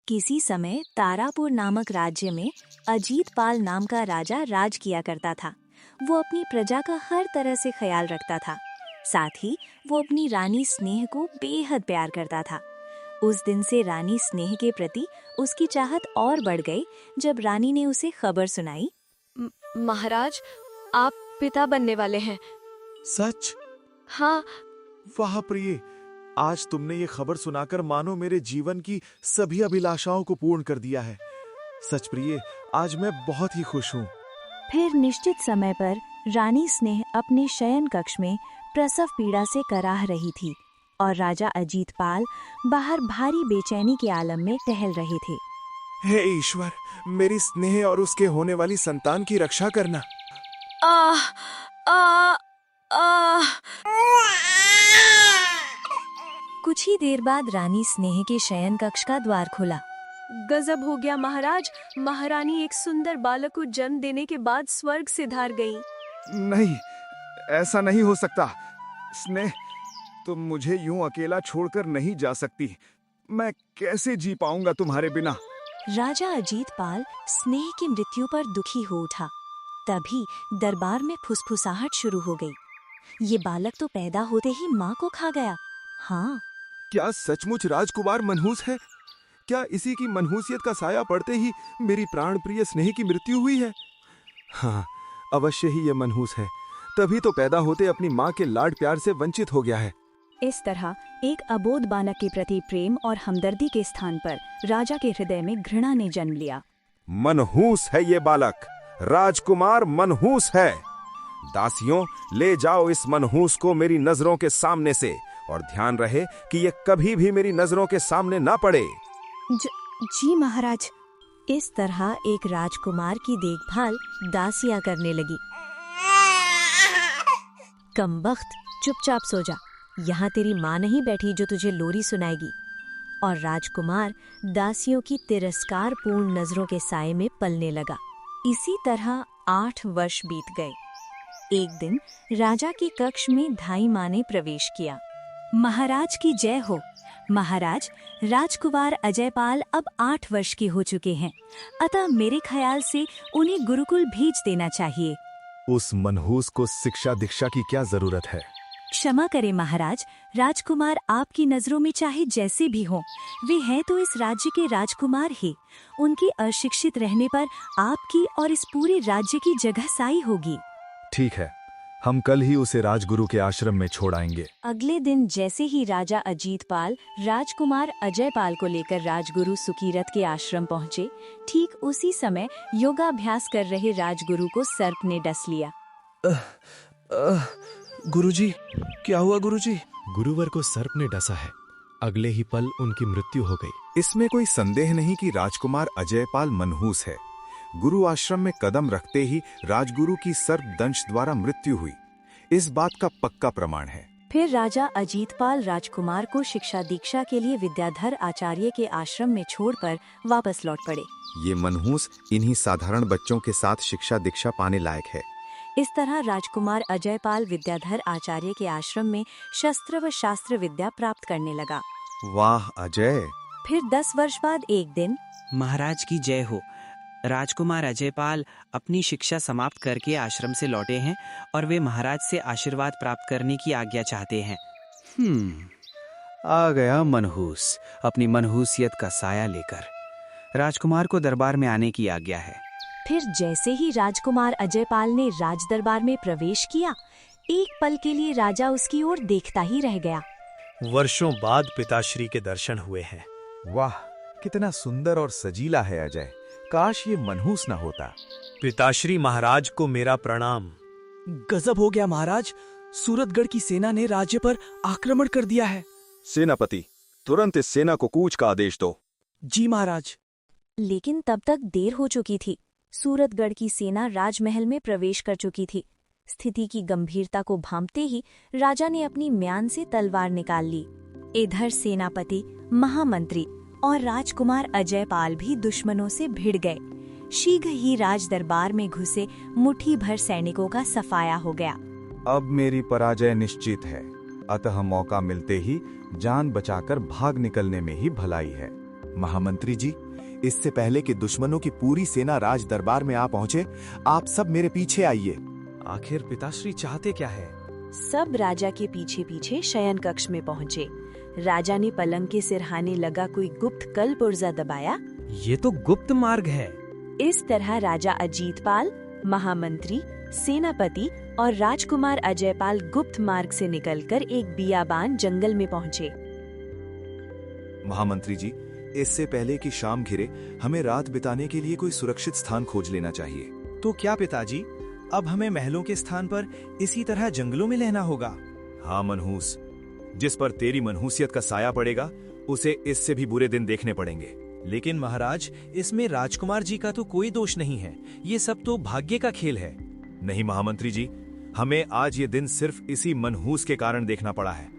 किसी समय तारापुर नामक राज्य में अजीतपाल नाम का राजा राज किया करता था। वो अपनी प्रजा का हर तरह से ख्याल रखता था। साथ ही वो अपनी रानी स्नेह को बेहद प्यार करता था। उस दिन से रानी स्नेह के प्रति उसकी चाहत और बढ़ गई जब रानी ने उसे खबर सुनाई। महाराज, आप पिता बनने वाले हैं। सच? हाँ। वाह प्रिय, आज तुमने ये खबर सुनाकर मानो मेरे जीवन की सभी अभिलाषाओं को पूर्ण कर दिया है। सच प्रिय, आज मैं बहुत ही खुश हूँ। फिर निश्चित समय पर रानी स्नेह अपने शयन कक्ष में प्रसव पीड़ा से कराह रही थी और राजा अजीतपाल बाहर भारी बेचैनी के आलम में टहल रहे थे। हे ईश्वर, मेरी स्नेह और उसके होने वाली संतान की रक्षा करना। आह, आह, आह। कुछ ही देर बाद रानी स्नेह के शयन कक्ष का द्वार खुला। गजब हो गया महाराज, महारानी एक सुंदर बालक को जन्म देने के बाद स्वर्ग से धार गई। नहीं, ऐसा नहीं हो सकता। स्नेह, तुम मुझे यूं अकेला छोड़कर नहीं जा सकती। मैं कैसे जी पाऊंगा तुम्हारे बिना। राजा अजीतपाल स्नेह की मृत्यु पर दुखी हो उठा। तभी दरबार में फुसफुसाहट शुरू हो गई। ये बालक तो पैदा होते ही माँ को खा गया। हाँ, क्या सचमुच राजकुमार मनहूस है? क्या इसी की मनहूसियत का साया पड़ते ही मेरी प्राण प्रिय स्नेह की मृत्यु हुई है? हाँ, अवश्य ही ये मनहूस है। तभी तो पैदा होते अपनी माँ के लाड प्यार से वंचित हो गया है। इस तरह एक अबोध बालक के प्रति प्रेम और हमदर्दी के स्थान पर राजा के हृदय में घृणा ने जन्म लिया। मनहूस है ये बालक, राजकुमार मनहूस है। दासियों, ले जाओ इस मनहूस को मेरी नजरों के सामने से, और ध्यान रहे कि ये कभी भी मेरी नजरों के सामने ना पड़े। जी महाराज। इस तरह एक राजकुमार की देखभाल दासियां करने लगी। कमबख्त, चुपचाप सो जा, यहाँ तेरी माँ नहीं बैठी जो तुझे लोरी सुनाएगी। और राजकुमार दासियों की तिरस्कार पूर्ण नजरों के साए में पलने लगा। इसी तरह 8 वर्ष बीत गए। एक दिन राजा के कक्ष में धाई माँ ने प्रवेश किया। महाराज की जय हो। महाराज, राजकुमार अजयपाल अब 8 वर्ष के हो चुके हैं, अतः मेरे ख्याल से उन्हें गुरुकुल भेज देना चाहिए। उस मनहूस को शिक्षा दीक्षा की क्या जरूरत है? क्षमा करें महाराज, राजकुमार आपकी नजरों में चाहे जैसे भी हों, वे हैं तो इस राज्य के राजकुमार ही। उनके अशिक्षित रहने पर आपकी और इस पूरे राज्य की जगह साई होगी। ठीक है, हम कल ही उसे राजगुरु के आश्रम में छोड़ आएंगे। अगले दिन जैसे ही राजा अजीतपाल राजकुमार अजयपाल को लेकर राजगुरु सुकीरत के आश्रम पहुँचे, ठीक उसी समय योगाभ्यास कर रहे राजगुरु को सर्प ने डस लिया। गुरुजी, क्या हुआ गुरुजी? गुरुवर को सर्प ने डसा है। अगले ही पल उनकी मृत्यु हो गई। इसमें कोई संदेह नहीं कि राजकुमार अजयपाल मनहूस है। गुरु आश्रम में कदम रखते ही राजगुरु की सर्प दंश द्वारा मृत्यु हुई। इस बात का पक्का प्रमाण है। फिर राजा अजीतपाल राजकुमार को शिक्षा दीक्षा के लिए विद्याधर आचार्य के आश्रम में छोड़कर वापस लौट पड़े। ये मनहूस इन्हीं साधारण बच्चों के साथ शिक्षा दीक्षा पाने लायक है। इस तरह राजकुमार अजयपाल विद्याधर आचार्य के आश्रम में शस्त्र व शास्त्र विद्या प्राप्त करने लगा। वाह अजय! फिर 10 वर्ष बाद एक दिन, महाराज की जय हो। राजकुमार अजयपाल अपनी शिक्षा समाप्त करके आश्रम से लौटे हैं और वे महाराज से आशीर्वाद प्राप्त करने की आज्ञा चाहते हैं। आ गया मनहूस अपनी मनहूसियत का साया लेकर। राजकुमार को दरबार में आने की आज्ञा है। फिर जैसे ही राजकुमार अजयपाल ने राज दरबार में प्रवेश किया, एक पल के लिए राजा उसकी ओर देखता ही रह गया। वर्षों बाद पिताश्री के दर्शन हुए हैं। वाह, कितना सुंदर और सजीला है अजय। काश ये मनहूस न होता। पिताश्री महाराज को मेरा प्रणाम। गजब हो गया महाराज, सूरतगढ़ की सेना ने राज्य पर आक्रमण कर दिया है। सेनापति, तुरंत इस सेना को कूच का आदेश दो। जी महाराज। लेकिन तब तक देर हो चुकी थी। सूरतगढ़ की सेना राजमहल में प्रवेश कर चुकी थी। स्थिति की गंभीरता को भांपते ही राजा ने अपनी म्यान से तलवार निकाल ली। इधर सेनापति, महामंत्री और राजकुमार अजयपाल भी दुश्मनों से भिड़ गए। शीघ्र ही राज दरबार में घुसे मुट्ठी भर सैनिकों का सफाया हो गया। अब मेरी पराजय निश्चित है, अतः मौका मिलते ही जान बचाकर भाग निकलने में ही भलाई है। महामंत्री जी, इससे पहले कि दुश्मनों की पूरी सेना राज दरबार में आ पहुंचे, आप सब मेरे पीछे आइए। आखिर पिताश्री चाहते क्या है? सब राजा के पीछे पीछे शयन कक्ष में पहुँचे। राजा ने पलंग के सिरहाने लगा कोई गुप्त कल पुर्जा दबाया। ये तो गुप्त मार्ग है। इस तरह राजा अजीतपाल, महामंत्री, सेनापति और राजकुमार अजयपाल गुप्त मार्ग से निकलकर एक बियाबान जंगल में पहुँचे। महामंत्री जी, इससे पहले कि शाम घिरे, हमें रात बिताने के लिए कोई सुरक्षित स्थान खोज लेना चाहिए। तो क्या पिताजी, अब हमें महलों के स्थान पर इसी तरह जंगलों में रहना होगा? हाँ मनहूस, जिस पर तेरी मनहूसियत का साया पड़ेगा उसे इससे भी बुरे दिन देखने पड़ेंगे। लेकिन महाराज, इसमें राजकुमार जी का तो कोई दोष नहीं है। ये सब तो भाग्य का खेल है। नहीं महामंत्री जी, हमें आज ये दिन सिर्फ इसी मनहूस के कारण देखना पड़ा है।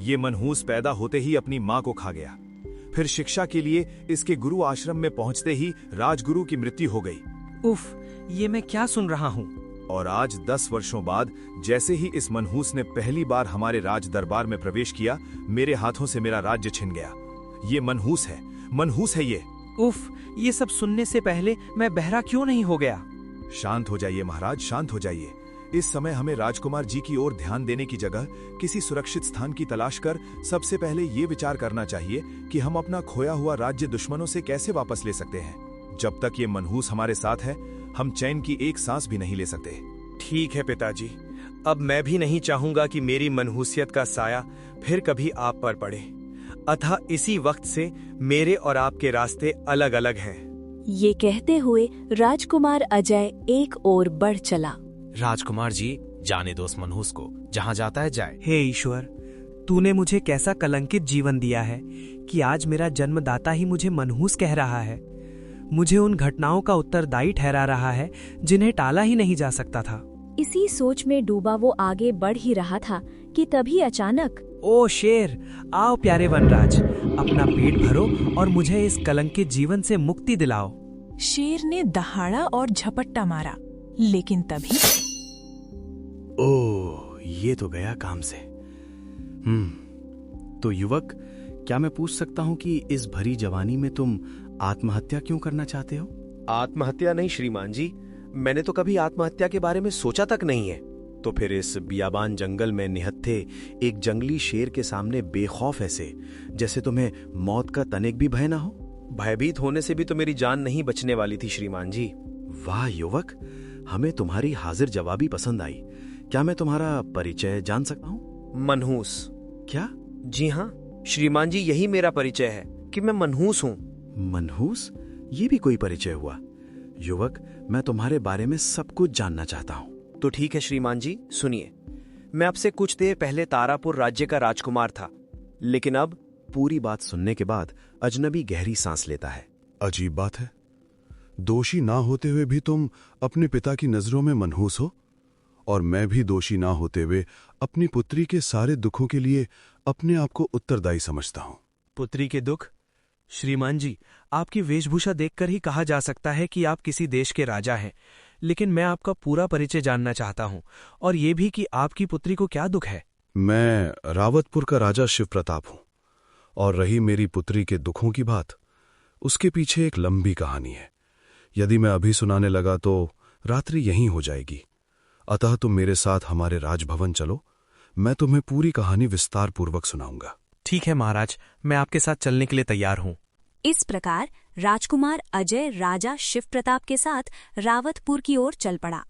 ये मनहूस पैदा होते ही अपनी माँ को खा गया, फिर शिक्षा के लिए इसके गुरु आश्रम में पहुंचते ही राजगुरु की मृत्यु हो गई। उफ, ये मैं क्या सुन रहा हूँ। और आज 10 वर्षों बाद जैसे ही इस मनहूस ने पहली बार हमारे राज दरबार में प्रवेश किया, मेरे हाथों से मेरा राज्य छिन गया। ये मनहूस है, मनहूस है ये। उफ, ये सब सुनने से पहले मैं बहरा क्यों नहीं हो गया? शांत हो जाइए महाराज, शांत हो जाइए। इस समय हमें राजकुमार जी की ओर ध्यान देने की जगह किसी सुरक्षित स्थान की तलाश कर सबसे पहले ये विचार करना चाहिए कि हम अपना खोया हुआ राज्य दुश्मनों से कैसे वापस ले सकते हैं। जब तक ये मनहूस हमारे साथ है, हम चैन की एक सांस भी नहीं ले सकते। ठीक है पिताजी, अब मैं भी नहीं चाहूंगा कि मेरी मनहूसियत का साया फिर कभी आप पर पड़े। अतः इसी वक्त से मेरे और आपके रास्ते अलग अलग हैं। ये कहते हुए राजकुमार अजय एक ओर बढ़ चला। राजकुमार जी, जाने दो उस मनहूस को, जहाँ जाता है जाए। हे ईश्वर, तूने मुझे कैसा कलंकित जीवन दिया है कि आज मेरा जन्मदाता ही मुझे मनहूस कह रहा है। मुझे उन घटनाओं का उत्तरदायी ठहरा रहा है जिन्हें टाला ही नहीं जा सकता था। इसी सोच में डूबा वो आगे बढ़ ही रहा था कि तभी अचानक, ओ शेर, आओ प्यारे वनराज, अपना पेट भरो और मुझे इस कलंकित जीवन से मुक्ति दिलाओ। शेर ने दहाड़ा और झपट्टा मारा, लेकिन तभी ओह, ये तो गया काम से। तो युवक, क्या मैं पूछ सकता हूँ कि इस भरी जवानी में तुम आत्महत्या क्यों करना चाहते हो? आत्महत्या नहीं श्रीमान जी, मैंने तो कभी आत्महत्या के बारे में सोचा तक नहीं है। तो फिर इस बियाबान जंगल में निहत्थे एक जंगली शेर के सामने बेखौफ ऐसे, जैसे तुम्हें मौत का तनिक भी भय ना हो। भयभीत होने से भी तो मेरी जान नहीं बचने वाली थी श्रीमान जी। वाह युवक, हमें तुम्हारी हाजिर जवाबी पसंद आई। क्या मैं तुम्हारा परिचय जान सकता हूँ? मनहूस। क्या? जी हाँ श्रीमान जी, यही मेरा परिचय है कि मैं मनहूस हूँ। मनहूस? ये भी कोई परिचय हुआ? युवक, मैं तुम्हारे बारे में सब कुछ जानना चाहता हूँ। तो ठीक है श्रीमान जी, सुनिए। मैं आपसे कुछ देर पहले तारापुर राज्य का राजकुमार था, लेकिन अब पूरी बात सुनने के बाद अजनबी गहरी सांस लेता है। अजीब बात है, दोषी ना होते हुए भी तुम अपने पिता की नजरों में मनहूस हो, और मैं भी दोषी ना होते हुए अपनी पुत्री के सारे दुखों के लिए अपने आप को उत्तरदायी समझता हूं। पुत्री के दुख? श्रीमान जी, आपकी वेशभूषा देखकर ही कहा जा सकता है कि आप किसी देश के राजा हैं, लेकिन मैं आपका पूरा परिचय जानना चाहता हूं, और ये भी कि आपकी पुत्री को क्या दुख है। मैं रावतपुर का राजा शिव प्रताप हूं, और रही मेरी पुत्री के दुखों की बात, उसके पीछे एक लंबी कहानी है। यदि मैं अभी सुनाने लगा तो रात्रि यहीं हो जाएगी। अतः तुम मेरे साथ हमारे राजभवन चलो, मैं तुम्हें पूरी कहानी विस्तार पूर्वक सुनाऊंगा। ठीक है महाराज, मैं आपके साथ चलने के लिए तैयार हूँ। इस प्रकार राजकुमार अजय राजा शिव प्रताप के साथ रावतपुर की ओर चल पड़ा।